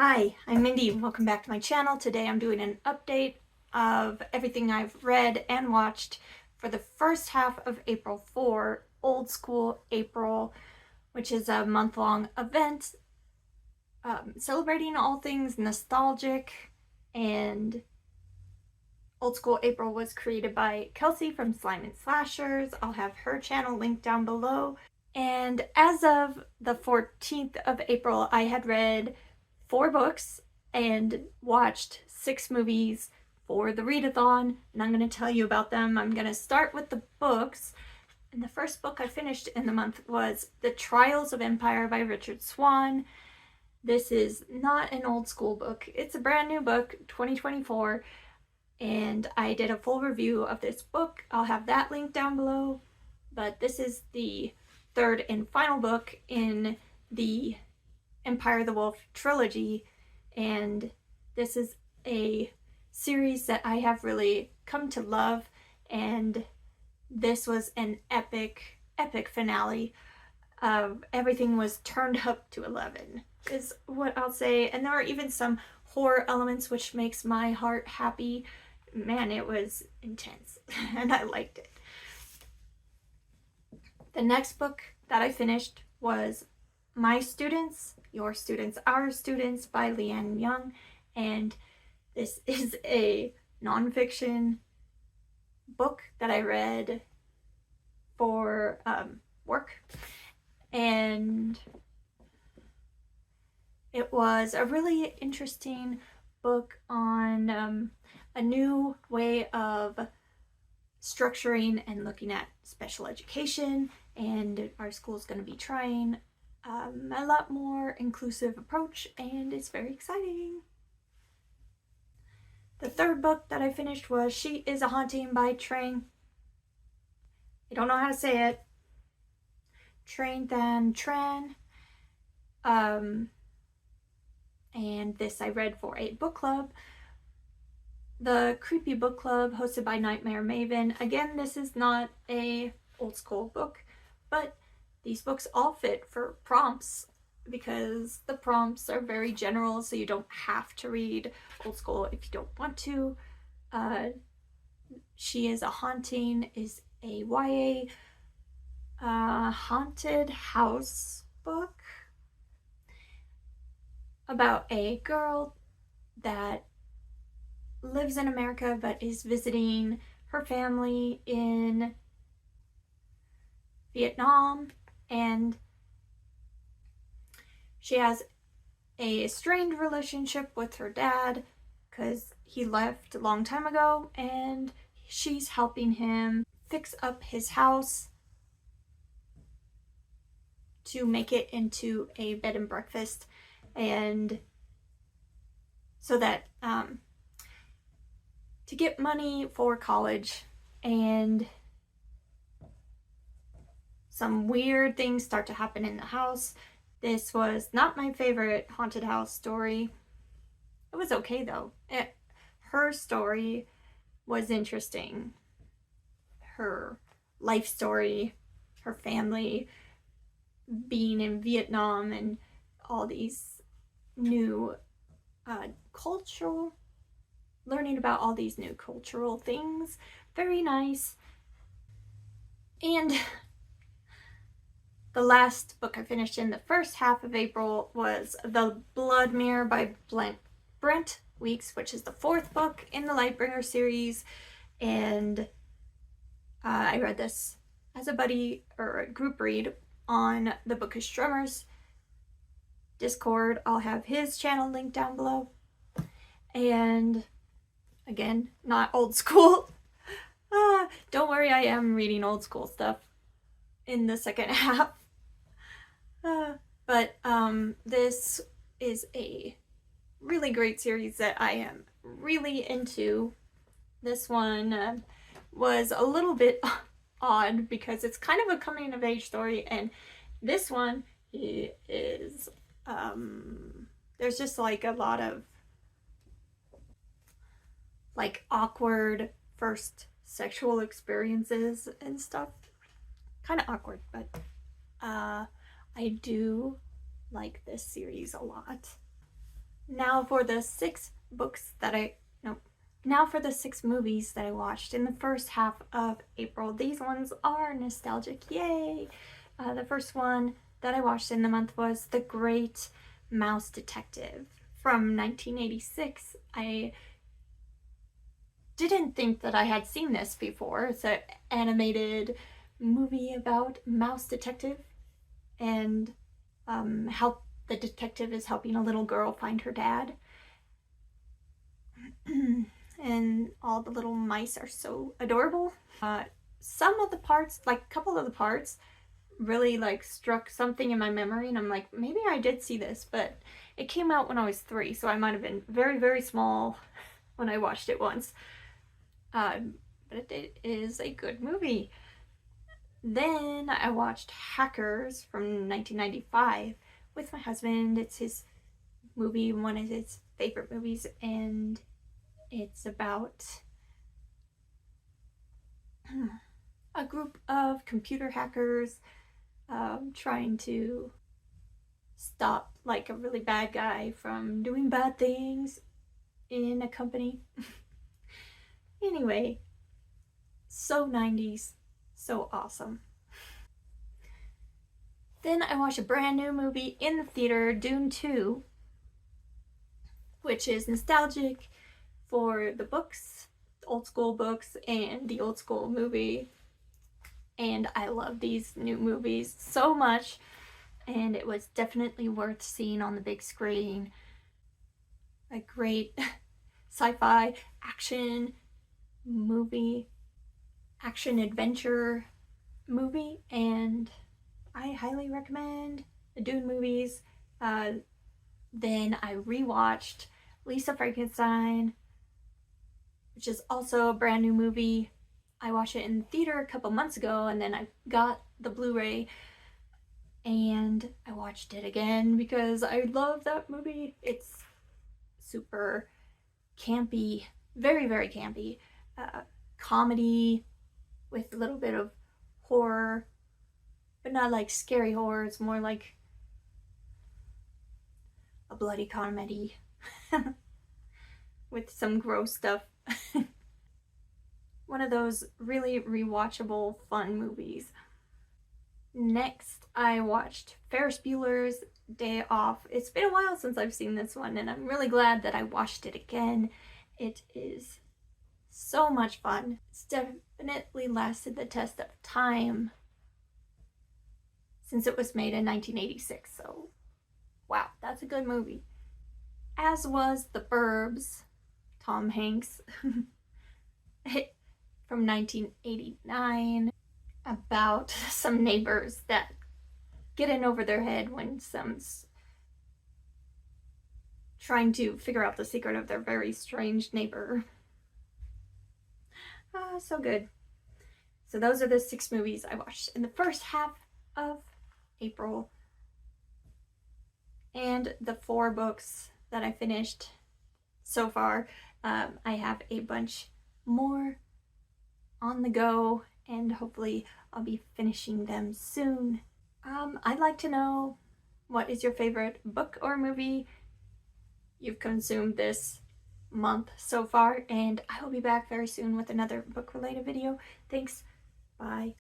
Hi, I'm Mindy. Welcome back to my channel. Today I'm doing an update of everything I've read and watched for the first half of April for Old School April, which is a month-long event celebrating all things nostalgic. And Old School April was created by Kelsey from Slime and Slashers. I'll have her channel linked down below. And as of the 14th of April, I had read 4 books and watched 6 movies for the readathon, and I'm going to tell you about them. I'm going to start with the books, and the first book I finished in the month was The Trials of Empire by Richard Swan. This is not an old school book. It's a brand new book, 2024, and I did a full review of this book. I'll have that linked down below, but this is the third and final book in the Empire of the Wolf trilogy, and this is a series that I have really come to love, and this was an epic finale. Everything was turned up to 11 is what I'll say, and there are even some horror elements which makes my heart happy. Man, it was intense and I liked it. The next book that I finished was My Students, Your Students, Our Students by Leanne Young, and this is a nonfiction book that I read for work, and it was a really interesting book on a new way of structuring and looking at special education, and our school's going to be trying a lot more inclusive approach, and it's very exciting. The third book that I finished was She is a Haunting by Trang. I don't know how to say it. Trang Than Tran. And this I read for a book club. The Creepy Book Club, hosted by Nightmare Maven. Again, this is not a old school book, but these books all fit for prompts because the prompts are very general, so you don't have to read old school if you don't want to. She is a Haunting is a YA haunted house book about a girl that lives in America but is visiting her family in Vietnam, and she has a strained relationship with her dad because he left a long time ago, and she's helping him fix up his house to make it into a bed and breakfast, and so that to get money for college. And some weird things start to happen in the house. This was not my favorite haunted house story. It was okay though. Her story was interesting. Her life story, her family being in Vietnam, and all these new learning about all these new cultural things. Very nice. And the last book I finished in the first half of April was The Blood Mirror by Brent Weeks, which is the 4th book in the Lightbringer series. And I read this as a buddy or a group read on the Bookish Drummers Discord. I'll have his channel linked down below. And again, not old school. Don't worry, I am reading old school stuff in the second half. But this is a really great series that I am really into. This one was a little bit odd because it's kind of a coming of age story, and this one is there's just like a lot of like awkward first sexual experiences and stuff. Kind of awkward, but I do like this series a lot. Now for the six books that I, no, now for the six movies that I watched in the first half of April. These ones are nostalgic, yay! The first one that I watched in the month was The Great Mouse Detective from 1986. I didn't think that I had seen this before. It's an animated movie about mouse detective and how the detective is helping a little girl find her dad. And all the little mice are so adorable. Some of the parts, like a couple of the parts, really like struck something in my memory, and I'm like, maybe I did see this, but it came out when I was 3, so I might have been very, very small when I watched it once. But it is a good movie. Then I watched Hackers from 1995 with my husband. It's his movie, one of his favorite movies, and it's about a group of computer hackers trying to stop like a really bad guy from doing bad things in a company. Anyway, so 90s, so awesome. Then I watched a brand new movie in the theater, Dune 2, which is nostalgic for the books, old school books, and the old school movie. And I love these new movies so much, and it was definitely worth seeing on the big screen. A great sci-fi action movie, action adventure movie, and I highly recommend the Dune movies. Then I rewatched Lisa Frankenstein, which is also a brand new movie. I watched it in the theater a couple months ago, and then I got the Blu-ray and I watched it again because I love that movie. It's super campy, very, very campy. Comedy with a little bit of horror, but not like scary horror. It's more like a bloody comedy with some gross stuff. One of those really rewatchable, fun movies. Next, I watched Ferris Bueller's Day Off. It's been a while since I've seen this one, and I'm really glad that I watched it again. It is so much fun. It's definitely lasted the test of time since it was made in 1986, so wow, that's a good movie. As was The Burbs, Tom Hanks, from 1989, about some neighbors that get in over their head when someone's trying to figure out the secret of their very strange neighbor. So good. So those are the 6 movies I watched in the first half of April, and the 4 books that I finished so far. I have a bunch more on the go, and hopefully I'll be finishing them soon. I'd like to know, what is your favorite book or movie you've consumed this month so far, and I will be back very soon with another book related video. Thanks, bye.